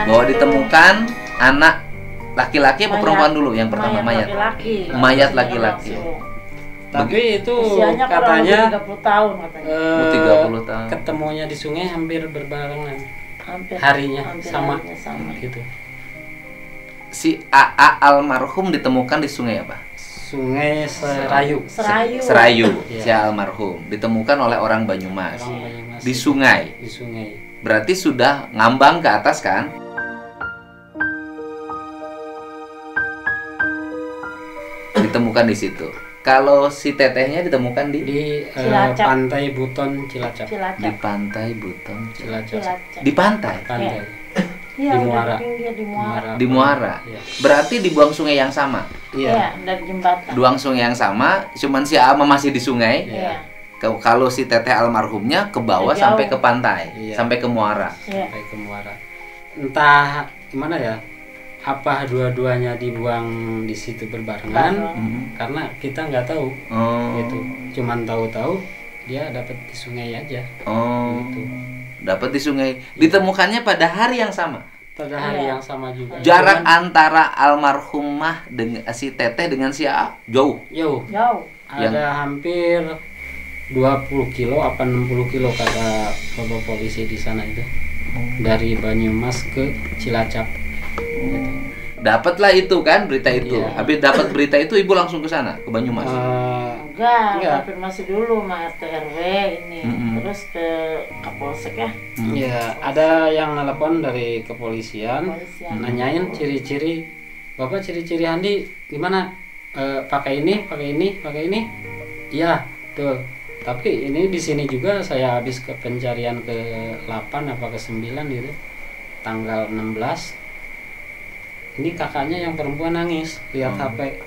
Bahwa ditemukan anak laki-laki apa perempuan dulu yang pertama? Mayat laki-laki. Tapi itu usianya katanya 30 tahun katanya. 30 tahun. Ketemunya di sungai hampir berbarengan. Hampir sama gitu. Si AA almarhum ditemukan di sungai apa? Sungai Serayu. Serayu. Si almarhum ditemukan oleh orang Banyumas. Di sungai. Di sungai. Berarti sudah ngambang ke atas kan? Ditemukan di situ. Kalau si tetehnya ditemukan di Pantai Buton Cilacap. Di Pantai Buton Cilacap. Di pantai. Iya, Di Muara. Di Muara. Ya. Berarti dibuang sungai yang sama. Iya, dari jembatan. Buang sungai yang sama, cuman si Ama masih di sungai. Iya. Kalau si teteh almarhumnya ke bawah sampai ke pantai, sampai ke Muara. Sampai ke Muara. Entah gimana ya? Apa dua-duanya dibuang di situ berbarengan? Karena kita nggak tahu. Gitu. Cuman tahu-tahu dia dapat di sungai aja. Gitu. Dapat di sungai. Ditemukannya pada hari yang sama. Pada hari yang sama juga. Jarak antara almarhumah dengan si teteh dengan si A jauh. Ada hampir 20 kilo apa 60 kilo kata bapak polisi di sana itu. Dari Banyumas ke Cilacap. Gitu. Dapatlah itu kan berita itu. Habis dapat berita itu ibu langsung ke sana ke Banyumas. Enggak, konfirmasi dulu sama RT RW ini. Terus ke Kapolsek ya. Ya, ada yang nelpon dari kepolisian. Nanyain ciri-ciri. Bapak ciri-ciri Handi gimana? Pakai ini. Iya, tuh. Tapi ini di sini juga saya habis ke pencarian ke 8 apa ke 9 gitu. Tanggal 16. Ini kakaknya yang perempuan nangis lihat HP.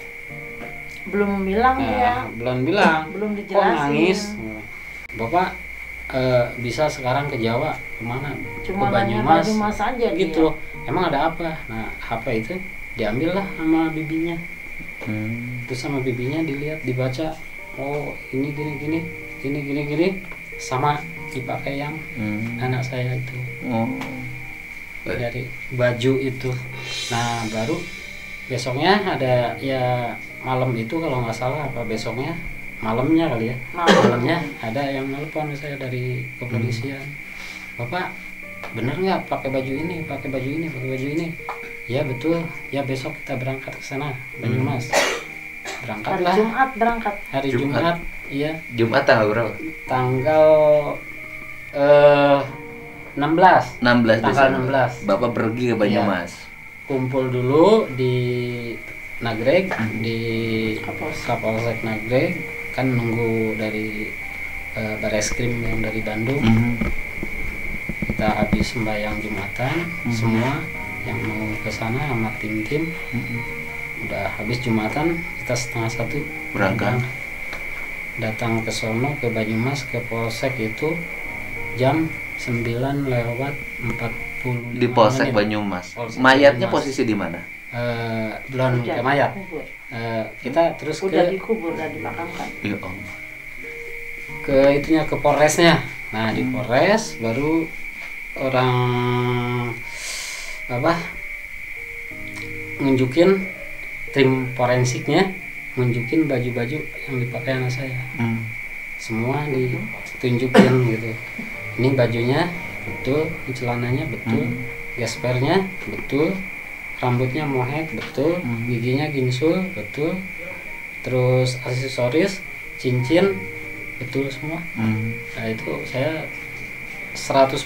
Belum bilang dia. Belum bilang. Belum dijelasin. Kok nangis? Bapak bisa sekarang ke Jawa kemana? Cuma ke Banyumas aja gitu. Dia. Emang ada apa? Nah HP itu diambil lah sama bibinya. Terus sama bibinya dilihat dibaca. Oh ini gini sama dipakai yang anak saya itu. Dari baju itu. Nah baru besoknya ada ya malam itu kalau nggak salah apa besoknya malamnya kali ya malamnya ada yang nelpon saya dari kepolisian. Bapak bener nggak pakai baju ini? Ya betul. Ya besok kita berangkat ke sana Banyumas. Berangkatlah. Hari Jumat berangkat. Hari Jumat. Iya. Jumat tanggal berapa? Tanggal 16 tanggal 16 Bapak pergi ke Banyumas. Kumpul dulu di Nagreg, di Kapolsek Nagreg, kan nunggu dari Bareskrim yang dari Bandung. Kita habis sembahyang Jumatan, semua yang mau ke sana sama tim-tim. Udah habis Jumatan, kita 12:30 berangkat. Datang ke sono ke Banyumas ke Polsek itu jam 9:40 di Polsek Banyumas. Mayatnya posisi di mana? Belum ke mayat. Kita terus udah dikubur, udah dimakamkan. Ya Allah. Ke itunya ke Polresnya. Nah di Polres baru orang nunjukin tim forensiknya nunjukin baju-baju yang dipakai anak saya. Semua ditunjukin gitu. Ini bajunya betul, celananya betul, gespernya betul, rambutnya mohet betul, giginya ginsul betul, terus aksesoris, cincin betul semua. Nah itu saya 100%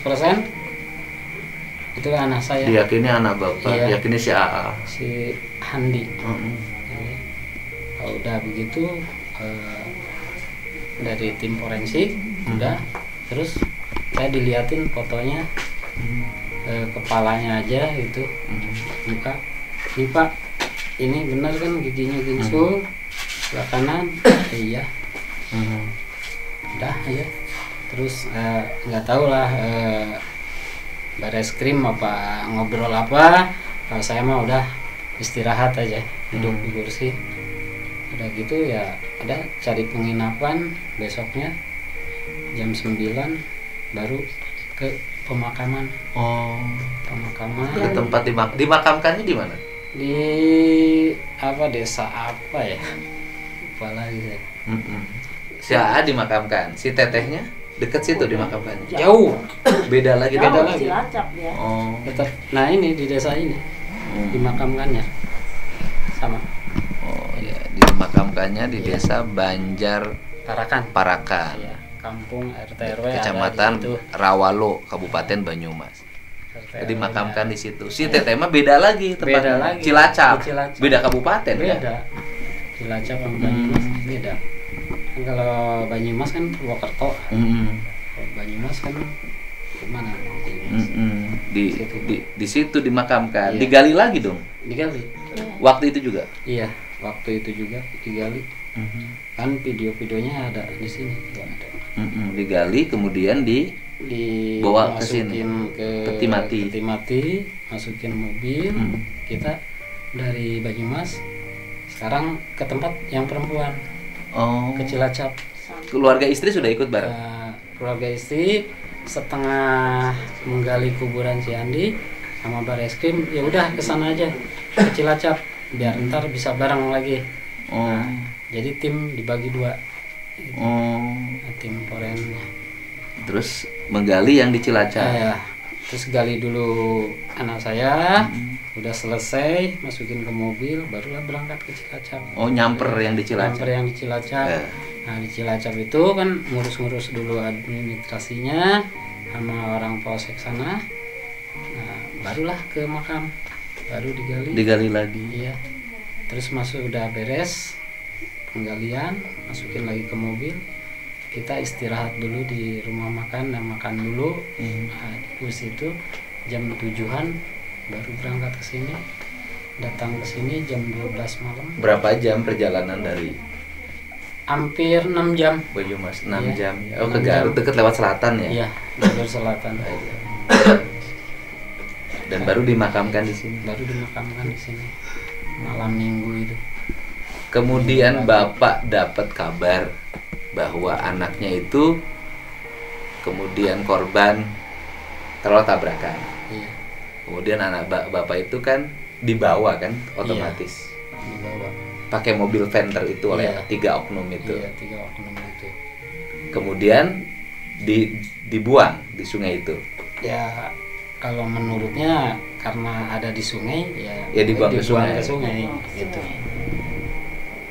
itu anak saya. Diyakini anak bapak, diyakini si AA. Si Handi. Udah begitu dari tim forensik udah terus saya diliatin fotonya kepalanya aja itu muka Ini Pak, ini benar kan giginya gingsul, sebelah kanan, iya. Udah aja. Terus nggak tahu lah Bareskrim apa ngobrol apa. Kalau saya mah udah istirahat aja, duduk di kursi. Udah gitu ya, udah cari penginapan besoknya jam 9 baru ke pemakaman. Pemakaman. Ke tempat dimakamkannya di mana? Di apa, desa apa ya? Lupa lagi saya. Si AA dimakamkan, si tetehnya deket situ dimakamkannya. Jauh. Beda lagi. Beda lagi. Cilacap dia. Tetap. Nah ini di desa ini dimakamkannya sama. Oh ya, dimakamkannya di desa Banjar Parakan. Ya, kampung RT RW Kecamatan ada di situ. Rawalo, Kabupaten Banyumas. RT Dimakamkan di situ. Si teteh mah beda lagi tempatnya. Beda lagi. Cilacap. Di Cilacap. Beda kabupaten ya. Beda. Cilacap sama Banyumas beda. Kan kalau Banyumas kan Purwokerto. Kalau Banyumas kan gimana? Di situ dimakamkan. Iya. Digali lagi dong. Digali. Waktu itu juga. Iya, waktu itu juga digali. Kan video-videonya ada di sini. Ada. Digali kemudian dibawa ke sini, ke peti mati. Peti mati, masukin mobil. Kita dari Banyumas sekarang ke tempat yang perempuan. Ke Cilacap. Keluarga istri sudah ikut bareng. Keluarga istri setengah menggali kuburan si Andi sama Bareskrim, ya udah ke sana aja ke Cilacap biar ntar bisa bareng lagi. Jadi tim dibagi 2. Gitu. Tim forennya. Terus menggali yang di Cilacap. Ya. Terus gali dulu anak saya, udah selesai masukin ke mobil, barulah berangkat ke Cilacap. Nyamper yang di Cilacap. Nyamper yang di Cilacap. Nah di Cilacap itu kan ngurus-ngurus dulu administrasinya sama orang polsek sana. Nah barulah ke makam, baru digali. Digali lagi. Iya. Terus udah beres penggalian, masukin lagi ke mobil. Kita istirahat dulu di rumah makan dan makan dulu. Nah, terus itu jam 7-an baru berangkat ke sini. Datang ke sini jam 12 malam. Berapa jam perjalanan dari hampir 6 jam. Banyumas 6 Iya. jam. Ke Garut, deket lewat selatan ya. Iya, Garut Selatan. Dan baru dimakamkan di sini. Baru dimakamkan di sini. Malam Minggu itu. Kemudian Bapak dapat kabar bahwa anaknya itu kemudian korban terlalu tabrakan. Iya. Kemudian anak Bapak itu kan dibawa kan otomatis. Iya, dibawa. Pakai mobil Venter itu oleh Iya. 3 oknum itu. Iya, 3 oknum itu. Kemudian dibuang di sungai itu. Ya kalau menurutnya karena ada di sungai ya dibuang ke sungai. Gitu.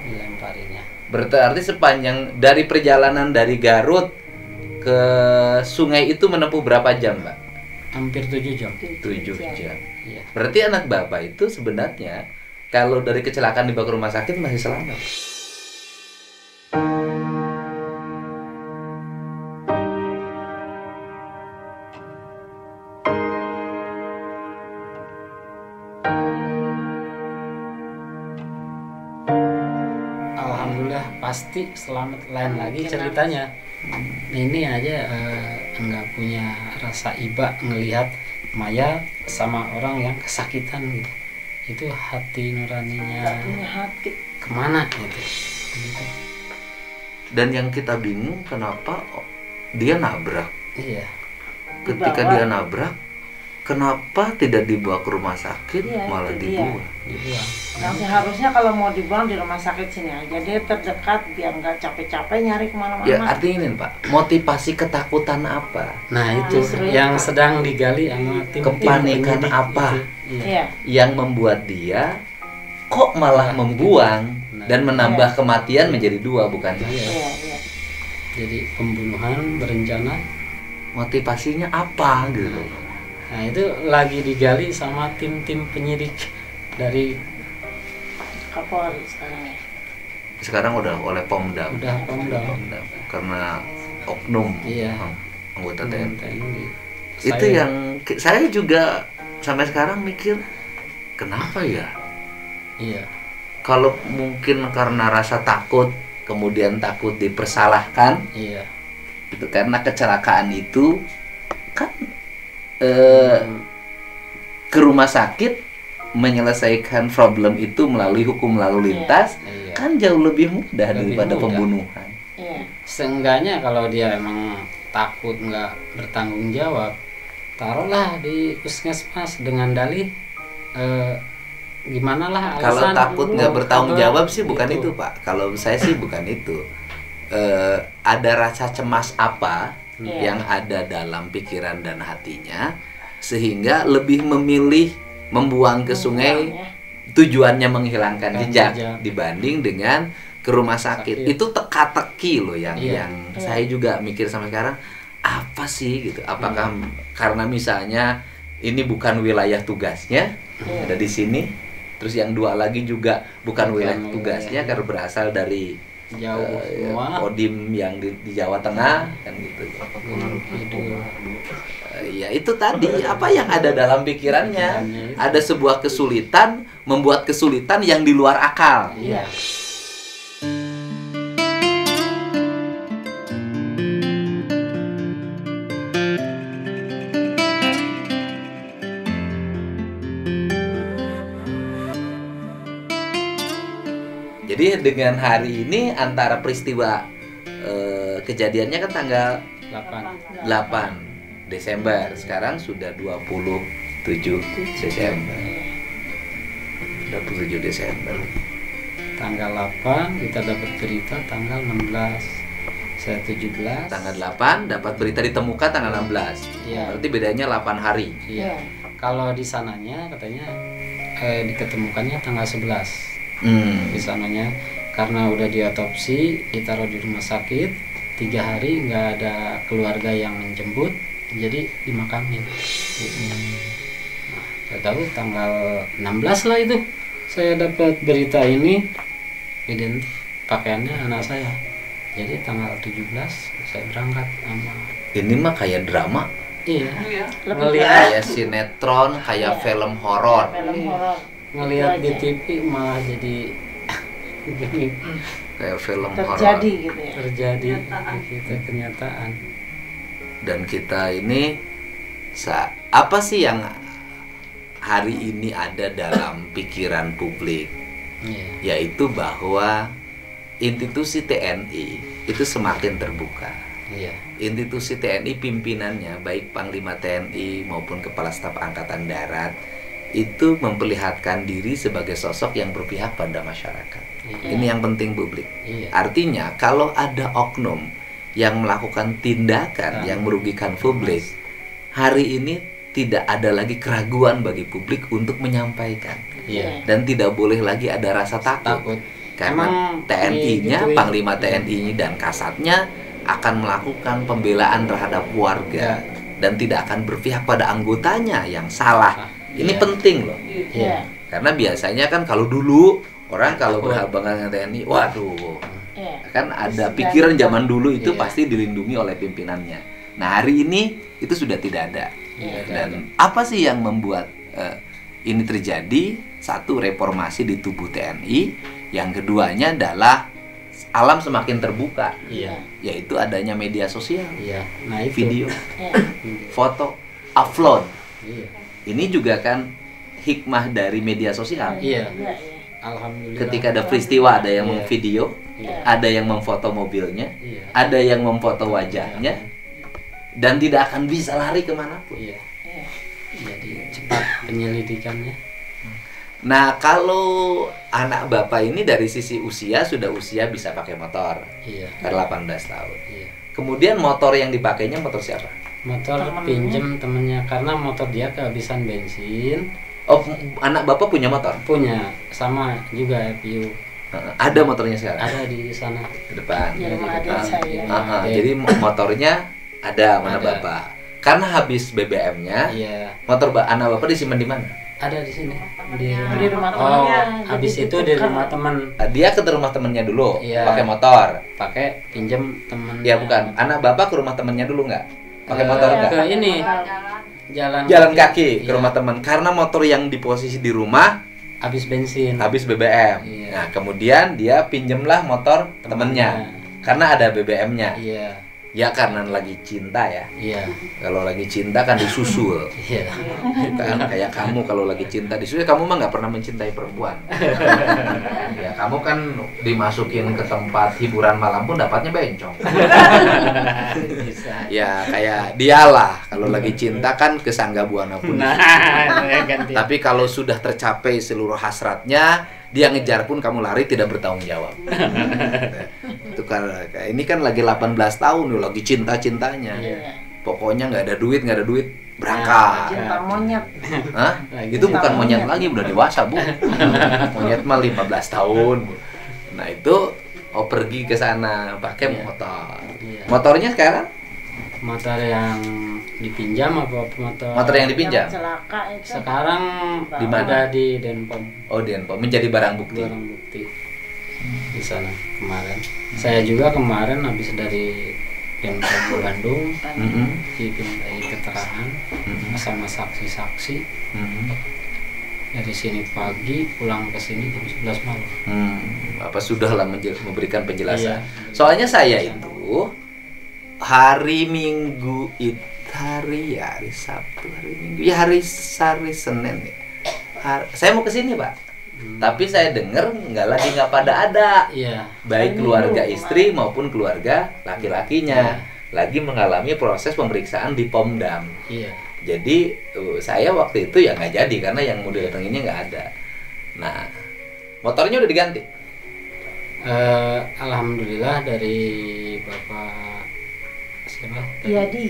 Dilemparinnya. Berarti sepanjang dari perjalanan dari Garut ke sungai itu menempuh berapa jam, Mbak? Hampir 7 jam. 7 jam. Iya. Berarti anak Bapak itu sebenarnya kalau dari kecelakaan dibawa ke rumah sakit masih selamat. Alhamdulillah pasti selamat. Lain lagi ceritanya. Ini aja nggak punya rasa iba ngelihat mayat sama orang yang kesakitan gitu. Itu hati nuraninya punya hati kemana gitu. Dan yang kita bingung kenapa dia nabrak. Iya. Ketika Dibawa. dia nabrak, kenapa tidak dibawa ke rumah sakit, Iya, malah itu dia. dibuang? Dibuang. yang seharusnya kalau mau dibuang di rumah sakit sini aja dia terdekat biar nggak capek-capek nyari kemana-mana. Ya artinya ini Pak, motivasi ketakutan apa? Nah itu justru yang itu. sedang digali sama tim Kepanikan penyidik apa? itu. Iya. Iya. Yang membuat dia kok malah membuang dan menambah kematian menjadi 2, bukan satu. Iya. Iya, iya. Jadi pembunuhan berencana. Motivasinya apa gitu? Nah itu lagi digali sama tim-tim penyidik dari Kapolri sekarang ya. Sekarang udah oleh Pomdam. udah Pemda. Pomdam. Karena oknum Iya. anggota TNI. Itu Saya- yang saya juga sampai sekarang mikir kenapa ya Iya. Kalau mungkin karena rasa takut, kemudian takut dipersalahkan, Iya. itu karena kecelakaan itu kan ke rumah sakit menyelesaikan problem itu melalui hukum lalu lintas, Iya. kan jauh lebih mudah Lebih daripada mudah. pembunuhan. Iya. Seenggaknya kalau dia emang takut nggak bertanggung jawab, taruhlah di puskesmas dengan dalih gimana lah Kalau alasan takut dulu, nggak bertanggung apa, jawab sih bukan gitu. itu, Pak. Kalau saya sih bukan itu. Ada rasa cemas apa Iya. yang ada dalam pikiran dan hatinya sehingga lebih memilih membuang ke sungai, Ya. tujuannya menghilangkan Kan jejak jejak. dibanding dengan ke rumah sakit. Sakit. Itu teka-teki loh yang Iya. saya juga mikir sampai sekarang, apa sih gitu? Apakah karena misalnya ini bukan wilayah tugasnya, Iya. ada di sini, terus yang dua lagi juga bukan wilayah Bukan tugasnya wilayah. karena berasal dari Jauh semua. Kodim yang di Jawa Tengah kan gitu. Gitu. Ya itu tadi apa yang ada dalam pikirannya. Pikirannya itu. Ada sebuah kesulitan, membuat kesulitan yang di luar akal. Iya. Jadi dengan hari ini antara peristiwa kejadiannya kan tanggal 8. 8 Desember. Sekarang sudah 27 Desember. 27 Desember. Tanggal 8 kita dapat berita tanggal 16. Saya 17. Tanggal 8 dapat berita ditemukan tanggal 16. Iya. Berarti bedanya 8 hari. Iya. Kalau di sananya katanya diketemukannya tanggal 11. Di sananya karena udah diotopsi, ditaruh di rumah sakit 3 hari, nggak ada keluarga yang menjemput, jadi dimakamin. Nah, saya tahu tanggal 16 lah itu saya dapat berita ini, identik pakaiannya anak saya. Jadi tanggal 17 saya berangkat sama. Ini mah kayak drama, Iya. Lebih Ngelihat kayak sinetron, kayak film horor. film horor. ngelihat di Itu aja. TV malah jadi Kayak film horor. Terjadi gitu ya. terjadi di kita kenyataan. Dan kita ini apa sih yang hari ini ada dalam pikiran publik, Iya. yaitu bahwa institusi TNI itu semakin terbuka. Iya. Institusi TNI pimpinannya baik Panglima TNI maupun Kepala Staf Angkatan Darat itu memperlihatkan diri sebagai sosok yang berpihak pada masyarakat. Iya. Ini yang penting publik. Iya. Artinya kalau ada oknum yang melakukan tindakan yang merugikan publik, hari ini tidak ada lagi keraguan bagi publik untuk menyampaikan. Iya. Dan tidak boleh lagi ada rasa takut. Takut. Karena Emang TNI-nya, digituin. Panglima TNI dan Kasatnya akan melakukan pembelaan terhadap warga dan tidak akan berpihak pada anggotanya yang salah. Ini Iya. penting loh. Iya. Karena biasanya kan kalau dulu orang kalau berhalangan dengan TNI, waduh, Iya. kan ada pikiran zaman dulu itu Iya. pasti dilindungi oleh pimpinannya. Nah hari ini itu sudah tidak ada. Iya. Dan apa sih yang membuat ini terjadi? Satu, reformasi di tubuh TNI. Yang keduanya adalah alam semakin terbuka, Iya. yaitu adanya media sosial, Iya. Nah itu. video, Iya. foto, upload. Iya. Ini juga kan hikmah dari media sosial. Iya. Iya. Alhamdulillah. Ketika ada peristiwa, ada yang Iya. memvideo, Iya. ada yang memfoto mobilnya, Iya. ada yang memfoto wajahnya, dan tidak akan bisa lari kemanapun. Iya. Iya. Jadi cepat penyelidikannya. Nah kalau anak bapak ini dari sisi usia sudah usia bisa pakai motor, Iya. per 18 tahun. Iya. Kemudian motor yang dipakainya motor siapa? Motor Temennya. pinjem temennya karena motor dia kehabisan bensin. Oh, anak bapak punya motor? Punya sama juga FU. Ada motornya sekarang? Ada di sana. Di depan. Di rumah adik Ah, saya. Adik. jadi motornya ada mana Ada. bapak? Karena habis BBM-nya, Iya. motor anak bapak disimpan di mana? Ada di sini. Di Di rumah Oh, temannya. habis Jadi itu di ditukar. rumah teman. Dia ke rumah temennya dulu, Iya. pakai motor. Pakai pinjem temen. Ya bukan, anak bapak ke rumah temennya dulu nggak? Pakai motor Ke nggak? ini jalan Jalan kaki ke Iya. rumah teman. Karena motor yang di posisi di rumah habis bensin. Habis BBM. Iya. Nah, kemudian dia pinjemlah motor temennya. Karena ada BBM-nya. Iya. Ya karena lagi cinta ya. Iya. Kalau lagi cinta kan disusul. Iya. Kan kayak kamu kalau lagi cinta disusul, kamu mah nggak pernah mencintai perempuan. Ya kamu kan dimasukin ke tempat hiburan malam pun dapatnya bencong. Bisa. Ya kayak dialah kalau lagi cinta kan ke Sangga Buana pun. Nah, ganti. Tapi kalau sudah tercapai seluruh hasratnya, dia ngejar pun kamu lari tidak bertanggung jawab. Itu karena ini kan lagi 18 tahun loh, lagi cinta-cintanya. Iya. Pokoknya nggak ada duit berangkat. Cinta monyet. Hah? Lagi Itu bukan monyet. monyet lagi, udah dewasa, Bu. Monyet mah 15 tahun. Nah, itu pergi ke sana pakai Iya. motor. Iya. Motornya sekarang Motor yang dipinjam apa motor yang dipinjam. Yang celaka itu. Sekarang Di mana? ada di Denpom. Oh, Denpom menjadi barang bukti. Barang bukti di sana kemarin. Saya juga kemarin habis dari Denpom Bandung Mm-mm. dipintai keterangan Mm-mm. sama saksi-saksi. Mm-mm. Dari sini pagi pulang ke sini jam 11 malam. Apa sudahlah memberikan penjelasan. Iya. Soalnya saya itu hari Minggu itu hari Sabtu, hari Minggu, ya hari Senin ya. Saya mau ke sini, Pak. Tapi saya dengar nggak pada ada. Iya. Baik keluarga istri maupun keluarga laki-lakinya lagi mengalami proses pemeriksaan di Pomdam. Iya. Jadi saya waktu itu ya nggak jadi karena yang mau didatanginnya nggak ada. Nah, motornya udah diganti. Alhamdulillah dari Bapak siapa? Yadi.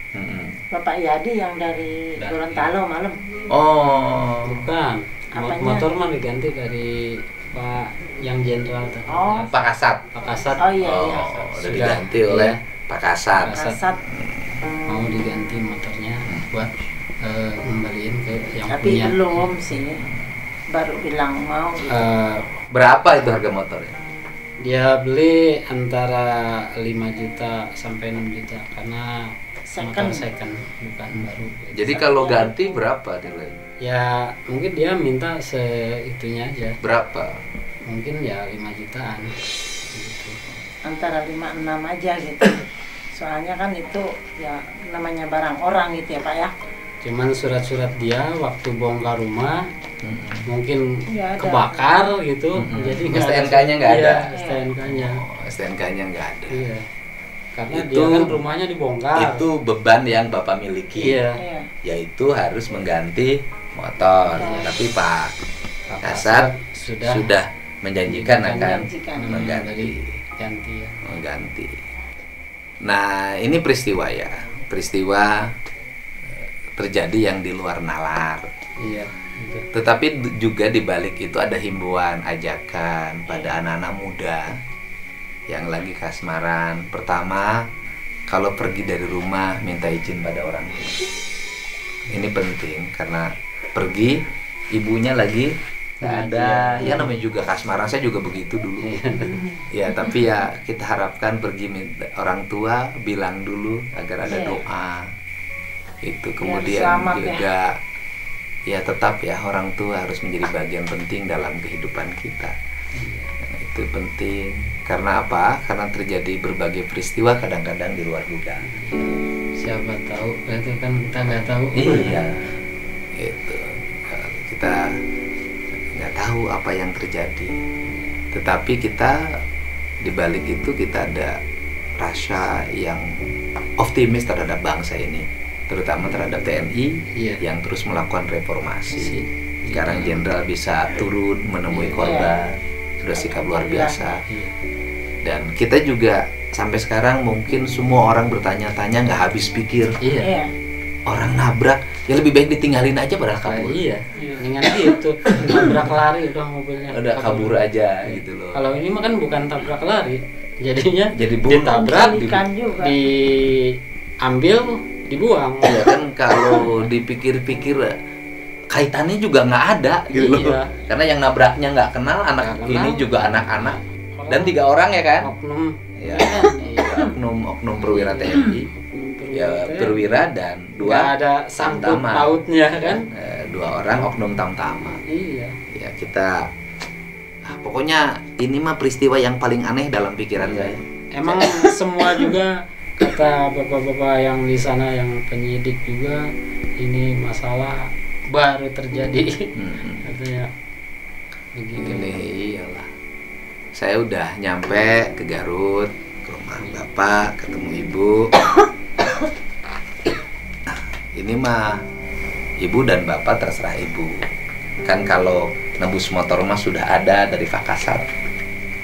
Mm-mm. Bapak Yadi yang dari Dari- Gorontalo malam. Oh, Bukan. Apanya? Motor mah diganti dari Pak yang jenderal tadi. Oh. Pak Kasat. Pak Kasat. Oh iya iya. Udah Sudah. diganti oleh Iya. Pak Kasat. Kasat. Kasat. Mau diganti motornya buat ngembaliin ke yang Tapi punya. belum sih. Baru bilang mau. Berapa itu harga motornya? Dia beli antara 5 juta sampai 6 juta karena Second. motor second bukan baru. Jadi kalau ganti berapa nilainya? Ya mungkin dia minta seitunya aja. Berapa? Mungkin ya 5 jutaan gitu. Antara 5-6 aja gitu. Soalnya kan itu ya namanya barang orang gitu ya Pak ya. Cuman surat-surat dia waktu bongkar rumah mungkin Nggak ada. kebakar gitu. Mm-mm. Jadi nggak ada- STNK-nya nggak ada? Iya, STNK-nya. Oh, STNK-nya nggak ada. Iya. Karena Itu- dia kan rumahnya dibongkar. Itu beban yang Bapak miliki. Iya. Iya. Yaitu harus mengganti motor. Iya. Tapi Pak Pak Kasat sudah menjanjikan akan Menjanjikan. mengganti. ganti ya. Mengganti. Nah, ini peristiwa ya. Peristiwa terjadi yang di luar nalar. Iya. Gitu. Tetapi juga di balik itu ada himbauan, ajakan pada anak-anak muda yang lagi kasmaran. Pertama, kalau pergi dari rumah minta izin pada orang tua. Ini penting karena pergi ibunya lagi nggak ada. Ya namanya juga kasmaran, saya juga begitu dulu. Ya tapi ya kita harapkan pergi orang tua bilang dulu agar ada Iya. doa. Itu Biar kemudian selamat juga ya tetap ya orang tua harus menjadi bagian penting dalam kehidupan kita. Nah, itu penting karena apa? Karena terjadi berbagai peristiwa kadang-kadang di luar dugaan. Siapa tahu itu kan kita nggak tahu. Iya, itu kita nggak tahu apa yang terjadi. Tetapi kita di balik itu kita ada rasa yang optimis terhadap bangsa ini, terutama terhadap TNI Iya. yang terus melakukan reformasi. Si- Sekarang jenderal bisa turun menemui korban, sudah sikap luar biasa. Iya. Dan kita juga sampai sekarang mungkin semua orang bertanya-tanya nggak habis pikir. Iya. Iya. Orang nabrak ya lebih baik ditinggalin aja pada kabur. Iya. Dengan gitu tabrak lari udah mobilnya. Udah kabur aja gitu loh. Kalau ini mah kan bukan tabrak lari, jadinya Jadi bunuh. ditabrak, Kebalikan juga. diambil, dibuang. Ya kan kalau dipikir-pikir kaitannya juga nggak ada gitu loh. Iya. Karena yang nabraknya nggak kenal, anak Nggak kenal. ini juga anak-anak dan 3 orang ya kan. Oknum. Ya. Iya. Oknum perwira TNI. Oknum ya perwira dan nggak dua ada sangkut tamtama. pautnya kan. Dua orang oknum tamtama. Iya. Ya kita pokoknya ini mah peristiwa yang paling aneh dalam pikiran saya. Emang semua juga kata bapak-bapak yang di sana yang penyidik juga, ini masalah baru terjadi. Katanya begitu. Ini iyalah. Saya udah nyampe ke Garut, ke rumah bapak, ketemu ibu. Ini mah ibu dan bapak terserah ibu. Kan kalau nebus motor mah sudah ada dari Fakasat.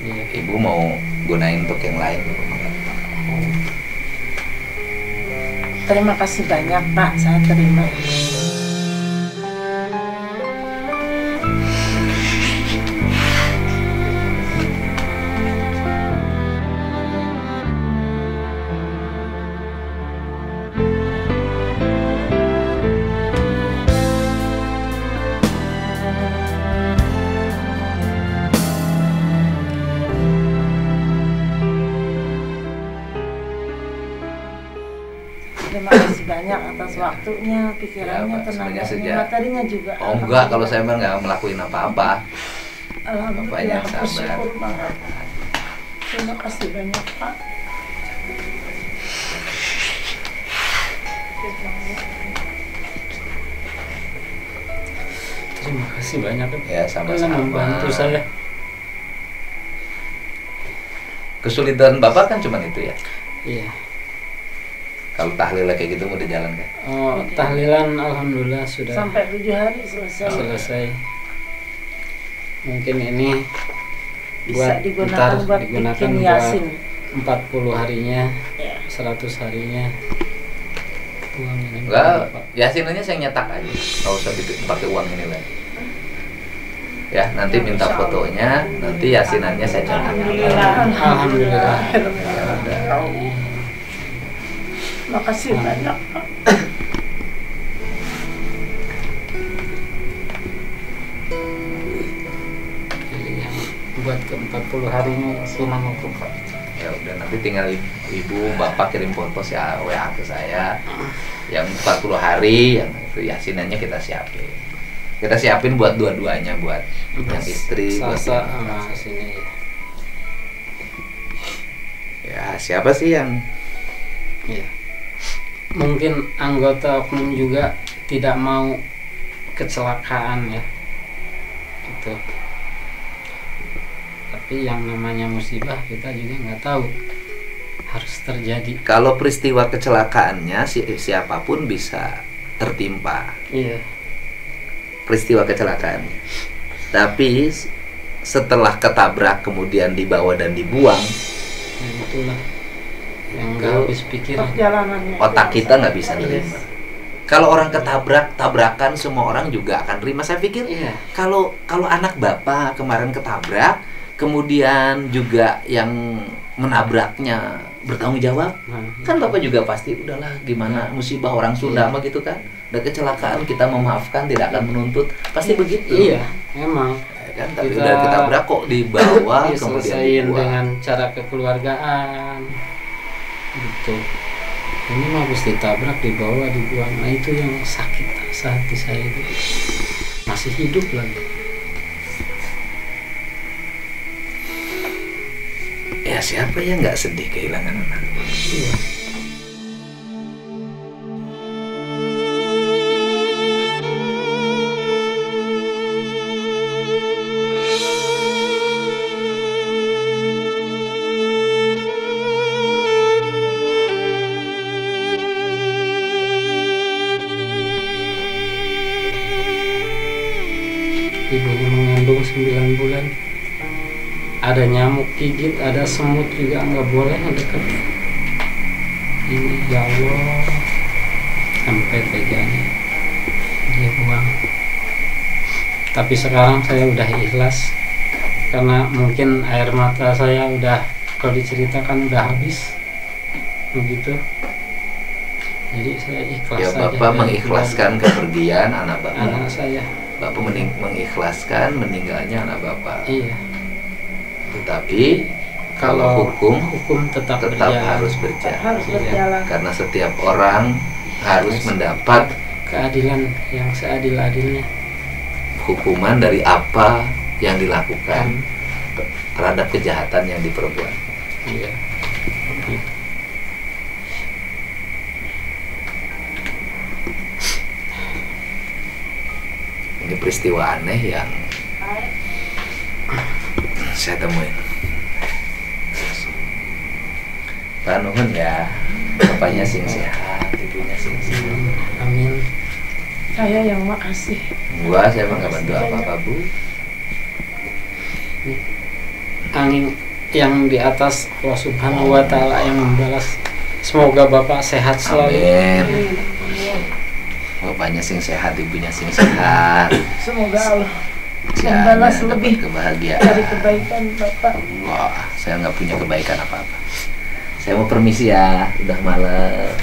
Iya. Ibu mau gunain untuk yang lain. Terima kasih banyak Pak, saya terima. Terima kasih banyak atas waktunya, pikirannya, Ya, Pak, sebenarnya tenaganya, sejak- materinya juga. Oh enggak, kalau saya mah nggak melakuin apa-apa. Alhamdulillah, Bapaknya sabar. bersyukur banget. Terima kasih banyak Pak. Terima kasih banyak Ya, sama-sama. membantu saya. Kesulitan bapak kan cuma itu ya. Iya. Kalau tahlil kayak gitu udah jalan kan? Oh, tahlilan alhamdulillah sudah Sampai 7 hari selesai. selesai. Mungkin ini Bisa digunakan ntar buat digunakan bikin buat yasin. 40 harinya, Ya. 100 harinya. Uang ini Enggak, Pak. yasinannya saya nyetak aja. Nggak usah pakai uang ini lagi. Ya, nanti minta fotonya, nanti yasinannya saya cetak. Alhamdulillah. Alhamdulillah. Terima kasih banyak Pak. Jadi yang buat ke 40 harinya yasinan itu Pak. Ya udah, nanti tinggal ibu bapak kirim foto WA ke saya. Yang 40 hari, yang itu yasinannya kita siapin. Kita siapin buat dua-duanya, buat yang istri, buat Sasa yang sama sini ya. ya siapa sih yang Iya. Mungkin anggota oknum juga tidak mau kecelakaan ya. Itu. Tapi yang namanya musibah kita juga nggak tahu harus terjadi. kalau peristiwa kecelakaannya siapapun bisa tertimpa Iya. peristiwa kecelakaannya. Tapi setelah ketabrak kemudian dibawa dan dibuang, Nah, itulah yang nggak Itu habis pikir. Perjalanannya. otak kita nggak bisa Iya. nerima. Kalau orang tabrakan semua orang juga akan terima. Saya pikir Iya. kalau anak bapak kemarin ketabrak, kemudian juga yang menabraknya bertanggung jawab, Nah, kan bapak juga pasti udahlah gimana musibah orang Sunda mah gitu kan. Udah kecelakaan kita memaafkan, tidak akan menuntut, pasti begitu. iya, emang Ya kan, tapi Kita- udah ketabrak kok dibawa kemudian diselesaikan dibuang. dengan cara kekeluargaan gitu. Ini mah habis ditabrak, dibawa, dibuang. Nah itu yang sakit hati saya itu. Masih hidup lagi. Ya siapa yang nggak sedih kehilangan anak? Iya. Ibunya mengandung 9 bulan. Ada nyamuk gigit, ada semut juga nggak boleh deket. Ini ya Allah, sampai teganya dia buang. Tapi sekarang saya udah ikhlas karena mungkin air mata saya udah, kalau diceritakan udah habis begitu. Jadi saya ikhlas Ya saja bapak dari mengikhlaskan kepergian anak bapak. anak saya. Bapak mengikhlaskan meninggalnya anak bapak. Iya. Tetapi Kalau hukum tetap tetap berjalan. harus berjalan. Harus berjalan. Karena setiap orang harus mendapat Keadilan yang seadil-adilnya. hukuman dari apa yang dilakukan terhadap kejahatan yang diperbuat. Iya. Ini peristiwa aneh yang saya temuin. Pak nuhun ya, bapaknya sing sehat, ibunya sing sehat. Amin. Saya yang makasih. Saya mah nggak bantu apa-apa bu. Angin yang di atas Allah Subhanahu wa Ta'ala yang membalas. Semoga Bapak sehat selalu. Amin. Bapaknya sing sehat, ibunya sing sehat. Semoga Allah Jangan membalas dapat lebih kebahagiaan. dari kebaikan Bapak. Wah, saya nggak punya kebaikan apa-apa. Saya mau permisi ya, udah malam.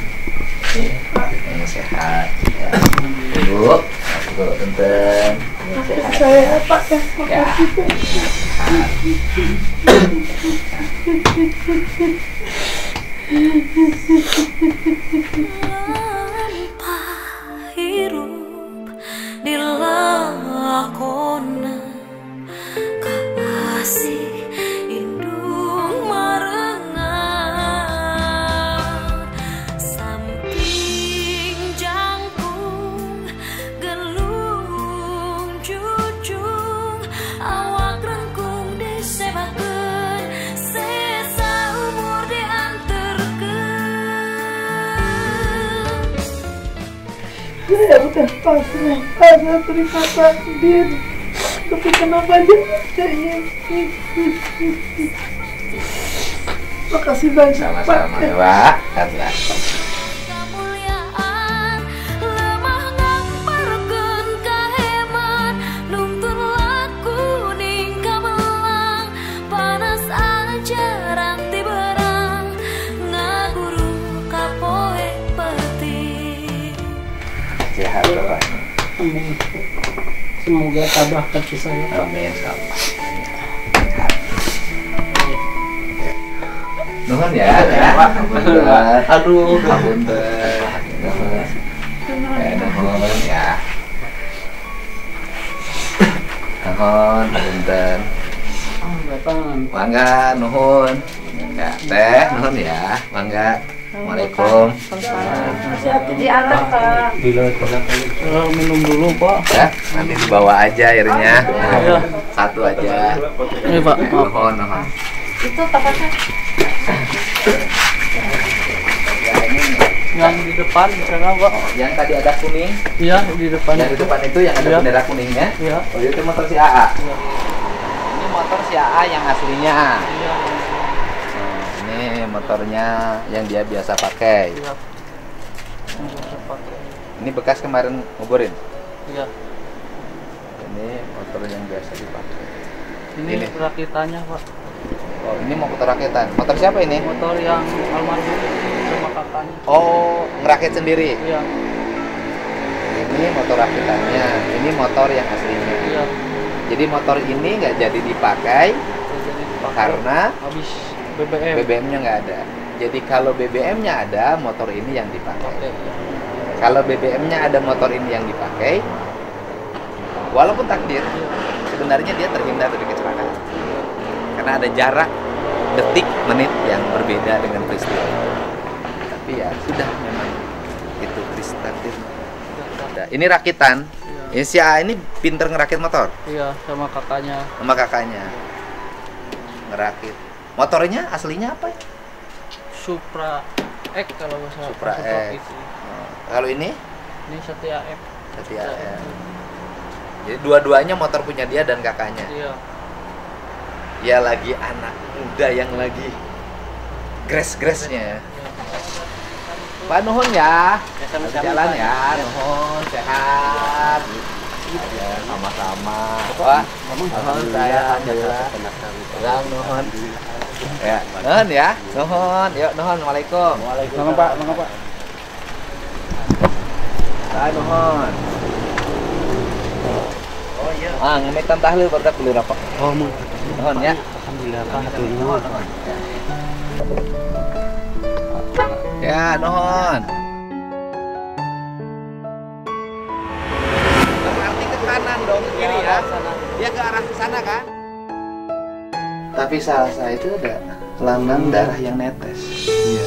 Yang sehat. Ya. Bu, tenten. Sehat. Saya Pak ya, Ya. Sehat. Tanpa hirup dilakona kasih indung marengan samping jangkung gelung cucung awak rengkung disebakeun sesa umur dianterkeun. Saya udah pasrah karena terima takdir. Tapi kenapa jadi makasih banyak Sama-sama Pak. ya, Pak. Katakan. Kamuliaan lemah ngamparkeun kaheman nuntun laku ning kamelang panas ajaran ti berang ngaguru ka poe peuting. Sehat bapaknya. Amin. Semoga tabah kaki saya. Pak. Amin. Sama. Sehat. Nuhun ya, Pak. Aduh, punten. Nuhun ya. Nuhun, punten. Bapak Mangga, nuhun. Ya, teh, nuhun ya. Mangga. Assalamualaikum. Hati-hati di atas Pak. minum dulu Pak. Ya, nanti dibawa aja airnya. Satu aja. Ini Pak. Nuhun, nuhun. Itu Pak. Yang di depan sana Pak. Yang tadi ada kuning, Iya di depan. yang di depan itu yang ada Iya. bendera kuningnya. Iya. Oh, itu motor si AA. Iya. Ini motor si AA yang aslinya. Iya. Ini motornya yang dia biasa pakai. Iya. Ini bekas kemarin nguburin. Iya. Ini motor yang biasa dipakai. Ini Ini. rakitannya Pak. Oh, ini motor rakitan. Motor siapa ini? Motor yang almarhum sama kakaknya. Oh, ngerakit sendiri. Iya. Ini motor rakitannya. Ini motor yang aslinya. Iya. Jadi motor ini nggak jadi dipakai Jadi dipakai karena habis BBM. BBM-nya nggak ada. Jadi kalau BBM-nya ada, motor ini yang dipakai. Oke. Kalau BBM-nya ada, motor ini yang dipakai. Walaupun takdir, sebenarnya dia terhindar dari kecelakaan. Karena ada jarak detik, menit yang berbeda dengan peristiwa. Tapi ya sudah, memang itu takdir. Nah, ini rakitan. Iya. Ini si A ini pinter ngerakit motor Iya, sama kakaknya. sama kakaknya. Ngerakit. Motornya aslinya apa ya? Supra X kalau nggak salah. Supra X. itu. Kalau ini Ini Setia F. Setia ya. Jadi dua-duanya motor punya dia dan kakaknya. Iya. Dia lagi anak muda yang lagi gres-gresnya. Pak nuhun ya. Jalan ya, nuhun sehat. Ya, sama-sama. Pak, nuhun saya alhamdulillah. Salam nuhun. Ya, nuhun ya. Nuhun. Yuk nuhun. Waalaikum. Mangga Pak, mangga Pak. Nuhun. Oh iya. Ah, ngemitan tahlil baru beli rokok. Oh, Nuhun ya. Alhamdulillah Kang atuh nyawa. Ya, nuhun. Berarti ke kanan dong, ke kiri ya. Dia ke arah sana kan? Tapi salsa itu ada lambang darah yang netes. Iya.